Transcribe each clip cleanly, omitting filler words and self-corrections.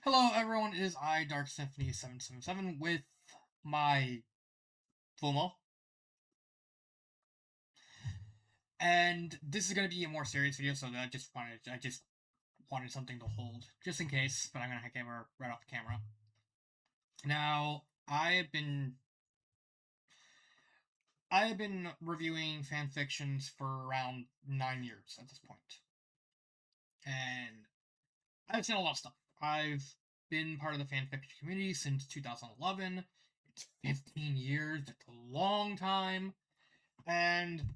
Hello everyone, it is I, Dark Symphony 777 with my Fumo. And this is gonna be a more serious video, so I just wanted something to hold. Just in case, but I'm gonna have her right off the camera. Now, I have been reviewing fan fictions for around 9 years at this point. And I've seen a lot of stuff. I've been part of the fanfiction community since 2011. It's 15 years, it's a long time. And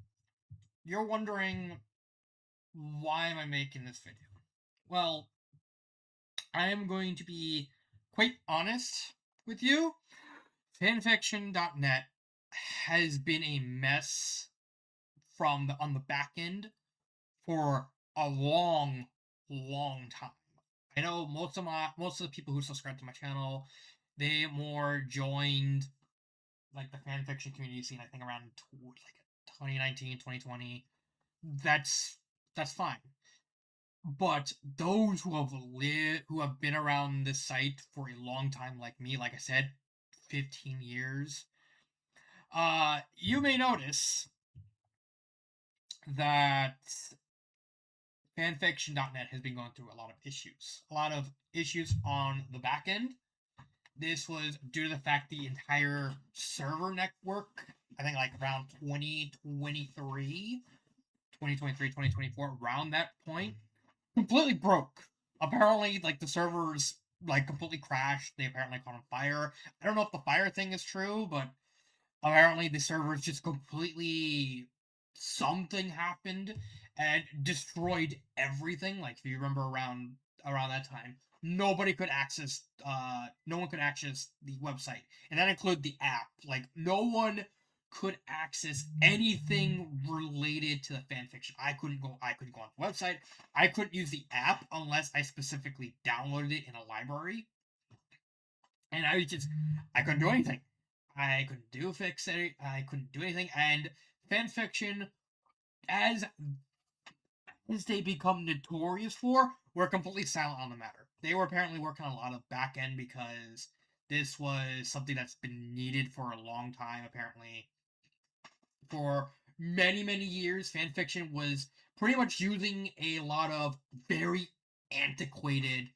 you're wondering, why am I making this video? Well, I am going to be quite honest with you. Fanfiction.net has been a mess on the back end for a long, long time. I know most of the people who subscribe to my channel, they more joined like the fanfiction community scene. I think around like 2019, 2020. That's fine. But those who have been around this site for a long time, like me, like I said, 15 years, you may notice that fanfiction.net has been going through a lot of issues. A lot of issues on the back end. This was due to the fact the entire server network, I think like around 2023, 2024, around that point, completely broke. Apparently, like the servers like completely crashed. They apparently caught on fire. I don't know if the fire thing is true, but apparently the servers just completely something happened and destroyed everything. Like if you remember around that time, no one could access the website, and that included the app. Like no one could access anything related to the fanfiction. I couldn't go on the website. I couldn't use the app unless I specifically downloaded it in a library. And I couldn't do anything. I couldn't do fix it. I couldn't do anything. And fanfiction, as they become notorious for, were completely silent on the matter. They were apparently working on a lot of back end because this was something that's been needed for a long time. Apparently, for many many years, fanfiction was pretty much using a lot of very antiquated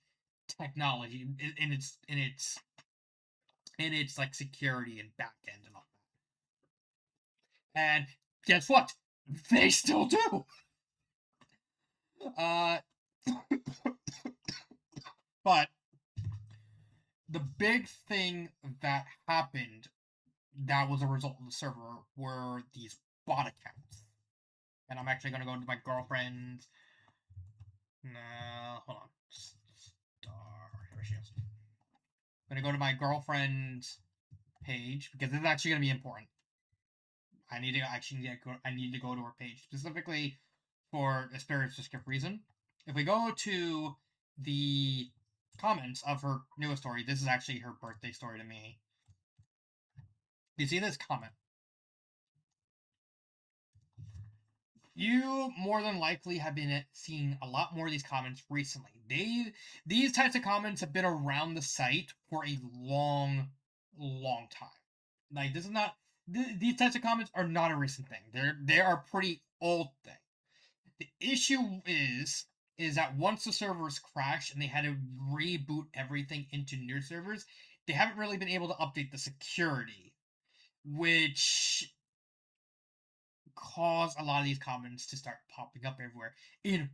technology in its like security and back end and all that. And guess what? They still do. Uh, but the big thing that happened that was a result of the server were these bot accounts. And I'm actually gonna go to my girlfriend's. No, hold on. Star. Here she is. I'm gonna go to my girlfriend's page because this is actually gonna be important. I need to go to her page specifically for a specific reason. If we go to the comments of her newest story, this is actually her birthday story to me. You see this comment? You more than likely have been seeing a lot more of these comments recently. These types of comments have been around the site for a long, long time. Like this is not these types of comments are not a recent thing. They are a pretty old thing. The issue is that once the servers crashed and they had to reboot everything into new servers, they haven't really been able to update the security, which caused a lot of these comments to start popping up everywhere in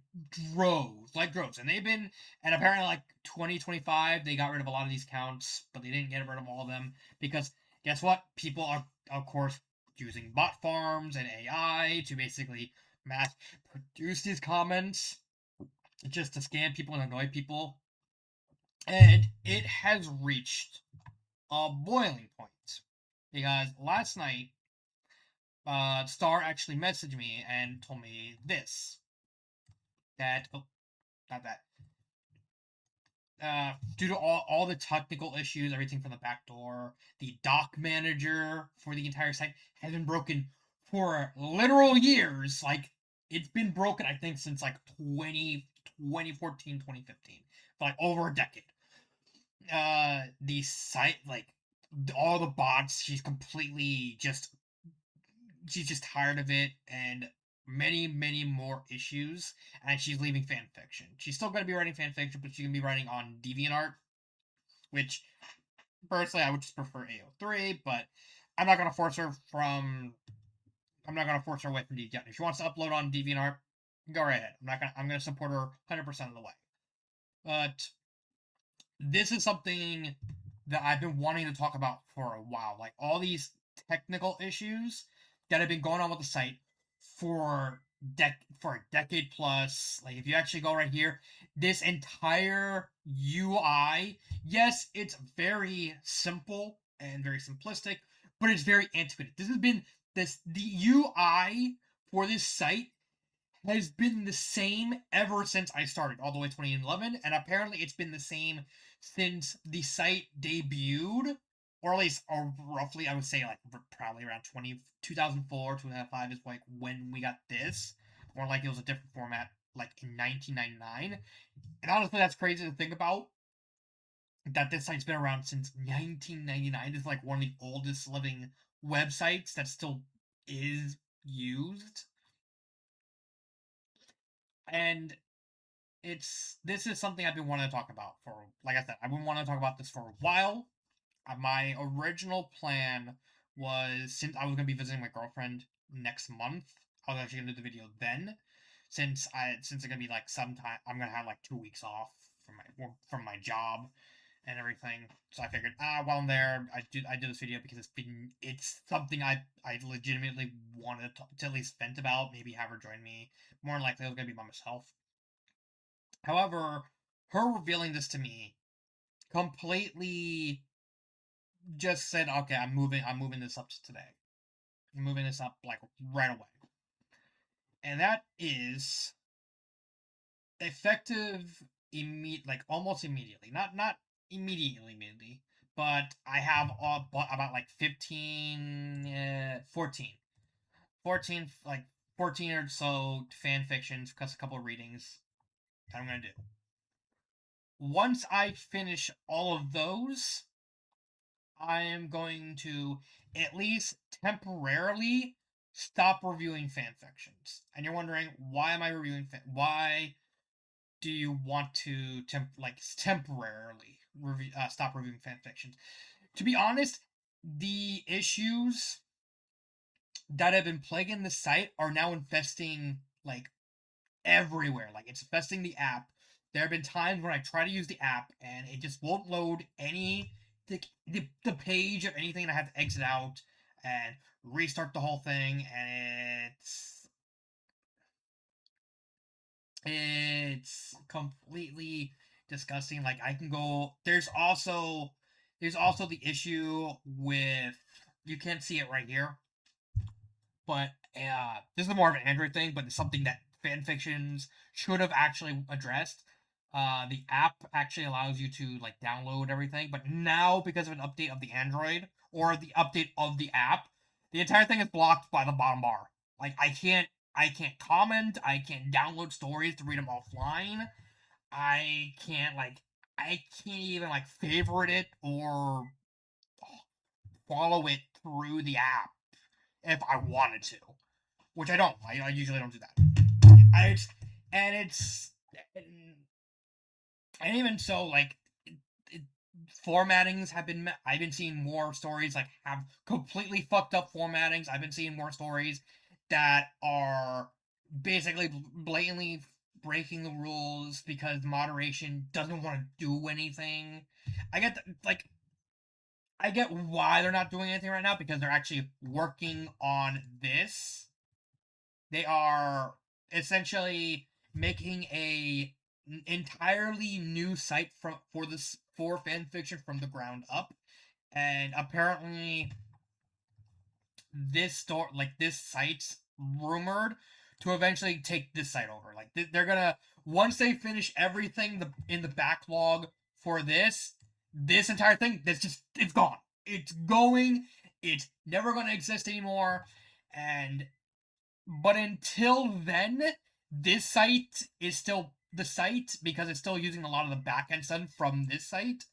droves. And apparently, like 2025, they got rid of a lot of these accounts, but they didn't get rid of all of them because guess what? People are, of course, using bot farms and AI to basically mass produce these comments just to scam people and annoy people. And it has reached a boiling point because last night Star actually messaged me and told me this. That, oh, not that. Due to all the technical issues, everything from the back door, the doc manager for the entire site has been broken for literal years. Like, it's been broken, I think, since like 2014, 2015. For like over a decade. the site, like all the bots, she's just tired of it, and many more issues, and she's leaving fanfiction. She's still going to be writing fanfiction, but she's going to be writing on DeviantArt, which personally I would just prefer AO3, but I'm not going to force her from. I'm not going to force her away from DeviantArt. If she wants to upload on DeviantArt, go right ahead. I'm going to support her 100% of the way. But this is something that I've been wanting to talk about for a while. Like all these technical issues that have been going on with the site for for a decade plus. Like if you actually go right here, this entire UI, yes, it's very simple and very simplistic, but it's very antiquated. The UI for this site has been the same ever since I started, all the way 2011, and apparently it's been the same since the site debuted, or at least, or roughly, I would say, like, probably around 2004, 2005 is, like, when we got this, or, like, it was a different format, like, in 1999, and honestly, that's crazy to think about, that this site's been around since 1999. It's, like, one of the oldest living websites that still is used, and this is something I've been wanting to talk about for, like I said, I've been wanting to talk about this for a while. My original plan was, since I was going to be visiting my girlfriend next month, I was actually going to do the video then, since it's going to be like sometime, I'm going to have like 2 weeks off from my job and everything. So I figured, while I'm there, I did this video because it's something I legitimately wanted to at least vent about, maybe have her join me. More than likely, it was going to be by myself. However, her revealing this to me completely just said, okay, I'm moving this up to today. I'm moving this up like right away. And that is effective like almost immediately. Not immediately, but I have about like 14 like 14 or so fan fictions plus a couple of readings that I'm going to do. Once I finish all of those, I am going to at least temporarily stop reviewing fan fictions. And you're wondering, why am I reviewing why do you want to temporarily stop reviewing fan fictions? To be honest, the issues that have been plaguing the site are now infesting like everywhere. Like it's infesting the app. There have been times when I try to use the app and it just won't load the page of anything, and I have to exit out and restart the whole thing, and it's completely disgusting. Like I can go. There's also the issue with, you can't see it right here, but this is more of an Android thing, but it's something that fanfictions should have actually addressed. The app actually allows you to like download everything, but now because of an update of the Android or the update of the app, the entire thing is blocked by the bottom bar. Like I can't comment, I can't download stories to read them offline. I can't like I can't even like favorite it or follow it through the app if I wanted to, which I don't. I usually don't do that. I and it's and even so, like it, formattings have been. I've been seeing more stories like have completely fucked up formattings. I've been seeing more stories that are basically blatantly breaking the rules because moderation doesn't want to do anything. I get like I get why they're not doing anything right now, because they're actually working on this. They are essentially making a entirely new site for fan fiction from the ground up, and apparently this site's rumored to eventually take this site over. Like they're gonna, once they finish everything in the backlog for this entire thing, it's gone. It's going. It's never gonna exist anymore. And but until then, this site is still the site because it's still using a lot of the backend stuff from this site.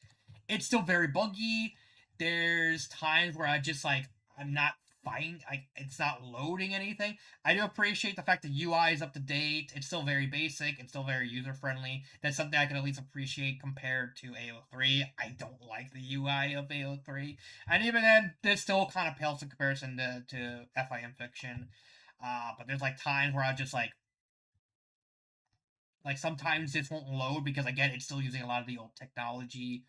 it's still very buggy. There's times where I just like I'm not fine. It's not loading anything. I do appreciate the fact that UI is up to date. It's still very basic. It's still very user friendly. That's something I can at least appreciate compared to AO3. I don't like the UI of AO3, and even then, this still kind of pales in comparison to FIM Fiction. But there's like times where I just like sometimes this won't load because again it's still using a lot of the old technology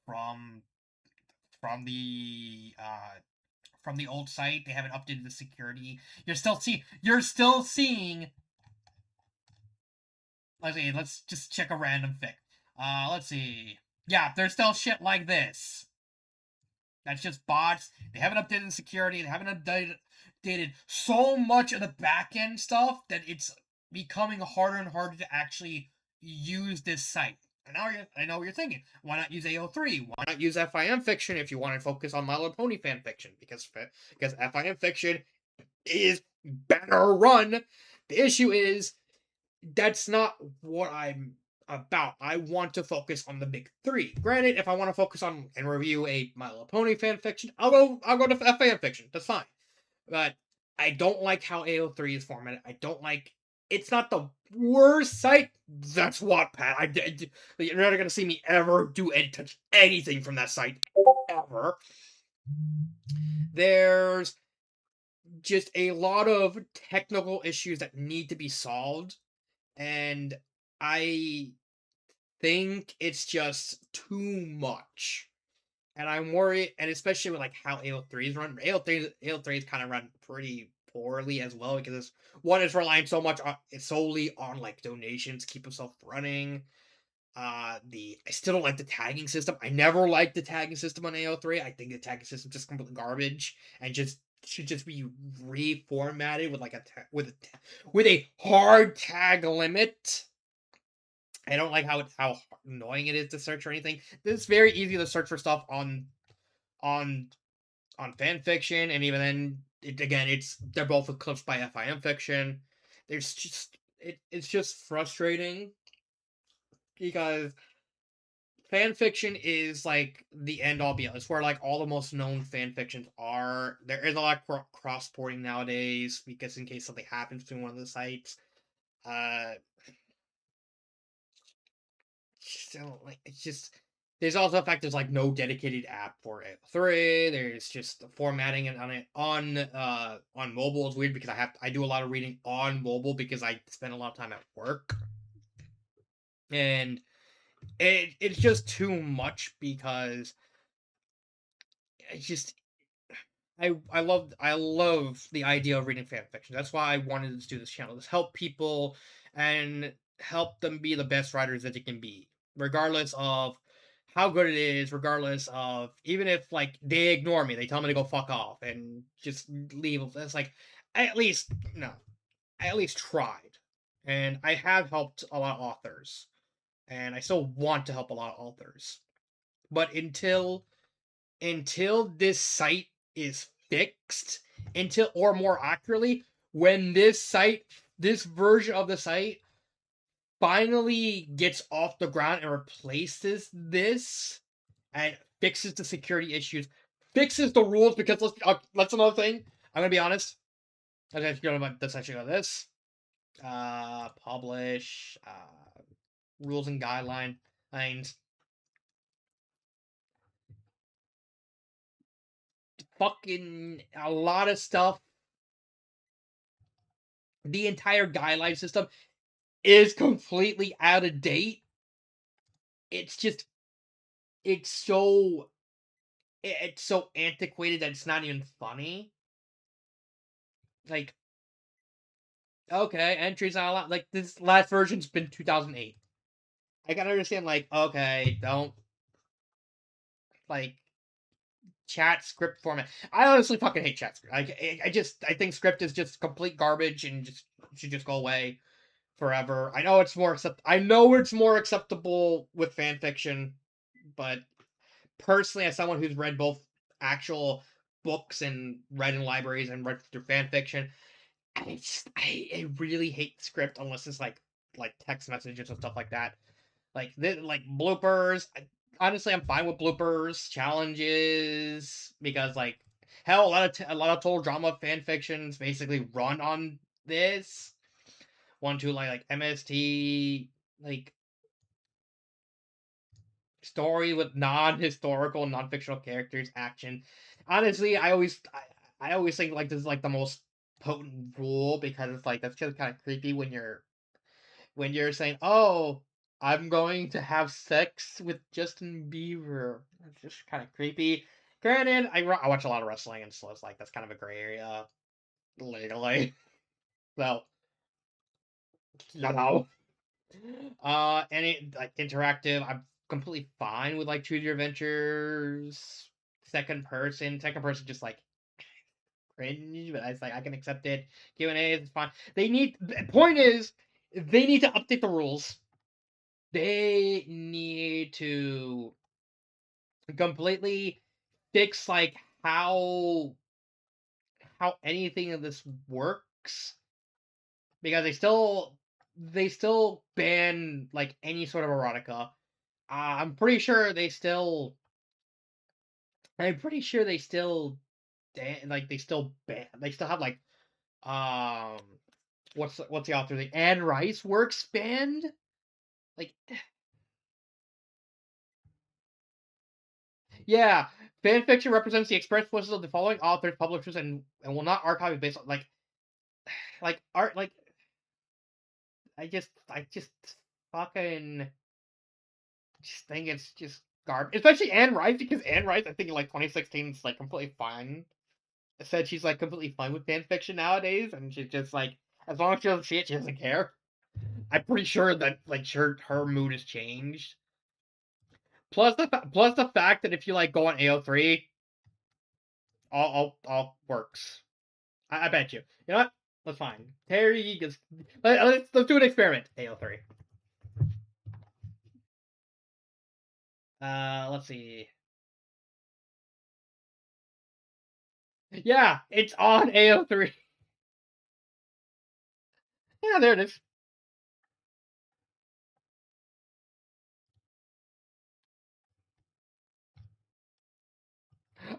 from from the uh from the old site. They haven't updated the security. You're still seeing. Let's just check a random fic. Let's see. Yeah, there's still shit like this. That's just bots. They haven't updated the security. They haven't updated so much of the back end stuff that it's becoming harder and harder to actually use this site. And now I know what you're thinking. Why not use AO3? Why not use FIM Fiction if you want to focus on My Little Pony fan fiction? Because FIM Fiction is better run. The issue is that's not what I'm about. I want to focus on the big three. Granted, if I want to focus on and review a My Little Pony fan fiction, I'll go to fan fiction. That's fine. But I don't like how AO3 is formatted. I don't like. It's not the worst site. That's Wattpad. You're not gonna see me ever do touch anything from that site ever. There's just a lot of technical issues that need to be solved, and I think it's just too much. And I'm worried, and especially with like how AO3 is run. AO3 is kind of run pretty poorly as well because one is relying so much on solely on like donations to keep itself running. I still don't like the tagging system. I never liked the tagging system on AO3. I think the tagging system is just completely garbage and just should just be reformatted with like with a hard tag limit. I don't like how annoying it is to search for anything. It's very easy to search for stuff on fan fiction, and even then, they're both eclipsed by FIM Fiction. It's just frustrating because fan fiction is like the end all be all. It's where like all the most known fan fictions are. There is a lot of cross porting nowadays because in case something happens between one of the sites. Uh, so like it's just there's also the fact there's like no dedicated app for it. 3 there's just the formatting and on mobile is weird because I do a lot of reading on mobile because I spend a lot of time at work, and it's just too much because it's just I love the idea of reading fan fiction. That's why I wanted to do this channel. Just help people and help them be the best writers that they can be, regardless of how good it is, regardless of even if like they ignore me, they tell me to go fuck off and just leave. It's like at least no, I at least tried, and I have helped a lot of authors, and I still want to help a lot of authors. But until this site is fixed, until or more accurately, when this version of the site finally gets off the ground and replaces this and fixes the security issues, fixes the rules because that's another thing. I'm gonna be honest. Let's actually go to this. Publish rules and guidelines. Fucking a lot of stuff. The entire guideline system is completely out of date. It's just it's so it's so antiquated that it's not even funny. Like, okay, entries not allowed. Like this last version's been 2008. I gotta understand. Like, okay, don't like chat script format. I honestly fucking hate chat script. I think script is just complete garbage and just should just go away forever. I know it's more acceptable with fan fiction, but personally, as someone who's read both actual books and read in libraries and read through fan fiction, I really hate script unless it's like text messages and stuff like that. Like bloopers. honestly, I'm fine with bloopers, challenges, because like hell, a lot of total drama fan fictions basically run on this. One, two, like MST, like story with non-historical, non-fictional characters, action. Honestly, I always think like this is like the most potent rule because it's like that's just kind of creepy when you're saying, "Oh, I'm going to have sex with Justin Bieber." It's just kind of creepy. Granted, I watch a lot of wrestling, and so it's like that's kind of a gray area legally. So no. Any like interactive, I'm completely fine with like choose your adventures, second person. Second person just like cringe, but it's like I can accept it. Q&A is fine. The point is they need to update the rules. They need to completely fix like how anything of this works because they still ban like any sort of erotica. I'm pretty sure they still. I'm pretty sure they still like they still ban. They still have like um what's the author thing? Anne Rice works banned. Like yeah, fan fiction represents the express wishes of the following authors, publishers, and will not archive it based on like art. Like I just fucking just think it's just garbage. Especially Anne Rice because Anne Rice I think in like 2016 is like completely fine said she's like completely fine with fan fiction nowadays, and she's just like, as long as she doesn't see it, she doesn't care. I'm pretty sure that like her mood has changed. Plus the fact that if you like go on AO3, all works. I bet you. You know what? That's fine. Terry gets. Let's do an experiment. AO3. Let's see. Yeah, it's on AO3. Yeah, there it is.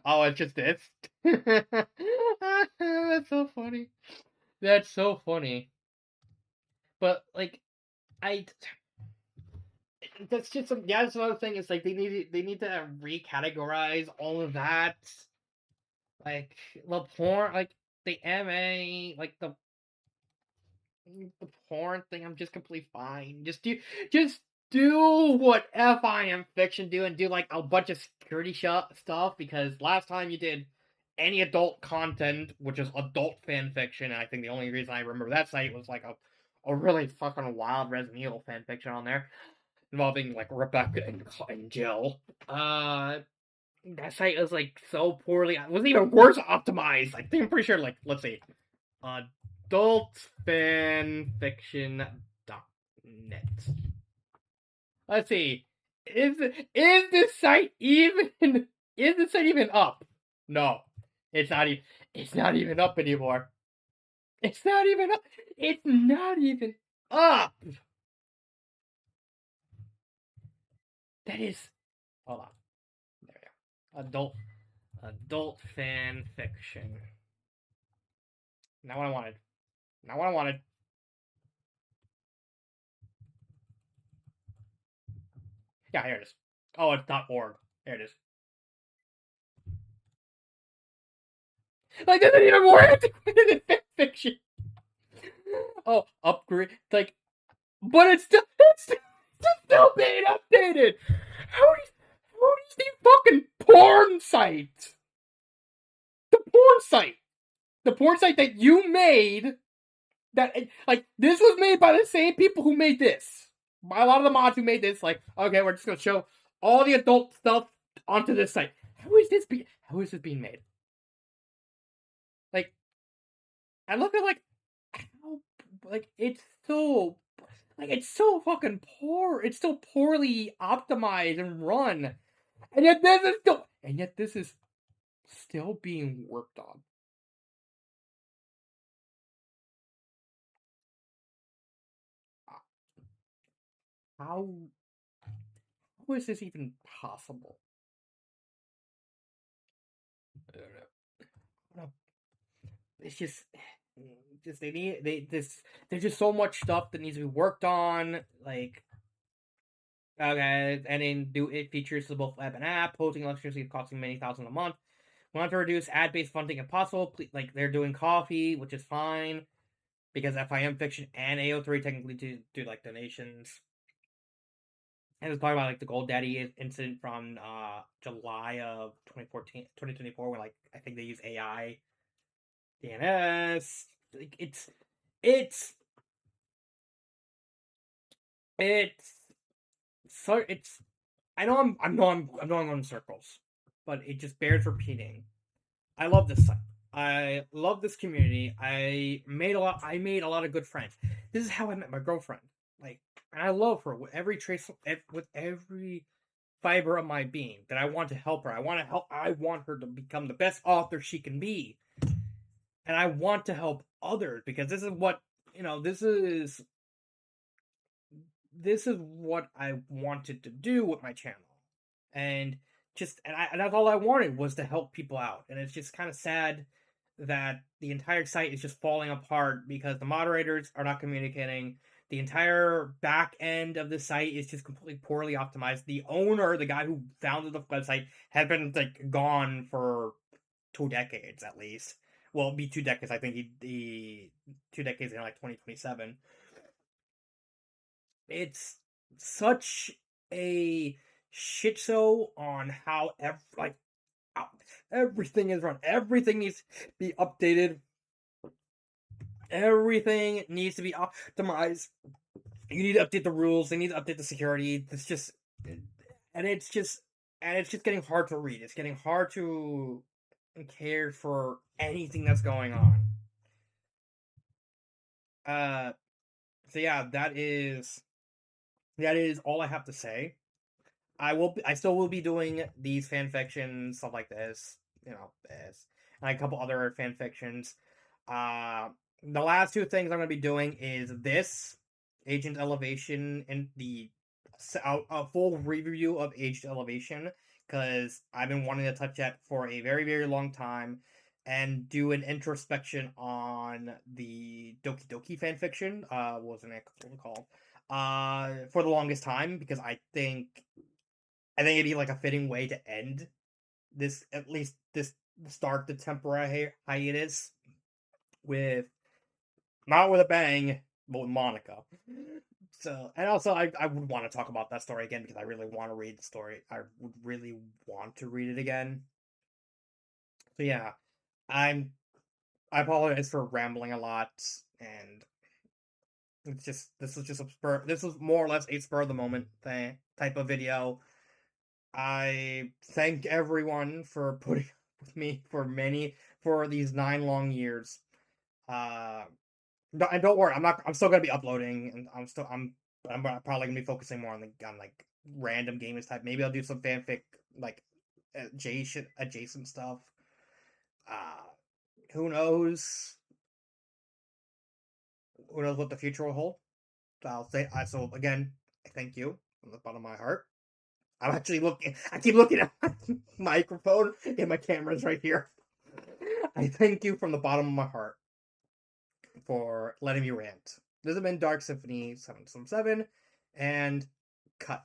Oh, it's just this. That's so funny. That's so funny. But like, I that's just some yeah. That's another thing. Is like they need to recategorize all of that. Like the porn, like the MA, like the porn thing. I'm just completely fine. Just do what FIM fiction do and do like a bunch of security stuff because last time you did any adult content, which is adult fan fiction, and I think the only reason I remember that site was like a really fucking wild Resident Evil fan fiction on there involving like Rebecca and Jill. That site was like so poorly. It was even worse optimized. I think I'm pretty sure. Like, let's see, adultfanfiction.net. Let's see. Is this site even is this site even up? No, it's not even. It's not even up anymore. It's not even up. It's not even up. That is. Hold on. There we go. Adult fan fiction. Not what I wanted. Not what I wanted. Yeah, here it is. Oh, it's .org. There it is. Like, this is even more antiquated than fan fiction. Oh, upgrade. Like, but it's still being updated. How is the fucking porn site? The porn site. The porn site that you made. That like this was made by the same people who made this. By a lot of the mods who made this. Like, okay, we're just gonna show all the adult stuff onto this site. How is this being made? Like, I look at like how like it's so fucking poor. It's so poorly optimized and run. And yet this is still being worked on. How How is this even possible? I don't know. It's just they need they this. There's just so much stuff that needs to be worked on. Like, okay, and then do it features to both web and app, posting electricity costing many thousands a month. Want to reduce ad-based funding if possible. Like they're doing coffee, which is fine because FIM Fiction and AO3 technically do like donations. And it's talking about like the GoDaddy incident from July of 2014, 2024, where like I think they use AI DNS. Like it's it's so it's I'm going on in circles, but it just bears repeating. I love this site. I love this community. I made a lot of good friends. This is how I met my girlfriend. Like, and I love her with every trace, with every fiber of my being. That I want to help her. I want to help. I want her to become the best author she can be, and I want to help others because this is what you know. This is what I wanted to do with my channel, and and that's all I wanted was to help people out. And it's just kind of sad that the entire site is just falling apart because the moderators are not communicating. The entire back end of the site is just completely poorly optimized. The owner, the guy who founded the website, had been like gone for 2 decades at least. Well, it'd be 2 decades. I think he 2 decades in like 2027. It's such a shit show on how how everything is run. Everything needs to be updated. Everything needs to be optimized. You need to update the rules. They need to update the security. And it's just, and it's just getting hard to read. It's getting hard to care for anything that's going on. Uh, so yeah, that is all I have to say. I still will be doing these fan fictions, stuff like this, this, and a couple other fan fictions. The last two things I'm going to be doing is this Agent Elevation and a full review of Agent Elevation because I've been wanting to touch that for a very very long time, and do an introspection on the Doki Doki fan fiction. What was it called? For the longest time because I think it'd be like a fitting way to end this, at least this start the temporary hiatus with not with a bang, but with Monica. So, and also I would want to talk about that story again because I really want to read the story. I would really want to read it again. So yeah, I'm I apologize for rambling a lot, and it's just this was more or less a spur of the moment thing type of video. I thank everyone for putting up with me for these 9 long years. Uh, and don't worry, I'm still gonna be uploading, and I'm probably gonna be focusing more on on like random gamers type. Maybe I'll do some fanfic like adjacent stuff. Uh, who knows? Who knows what the future will hold? So again, thank you from the bottom of my heart. I'm actually looking. I keep looking at my microphone, and my camera's right here. I thank you from the bottom of my heart for letting me rant. This has been Dark Symphony 777, and cut.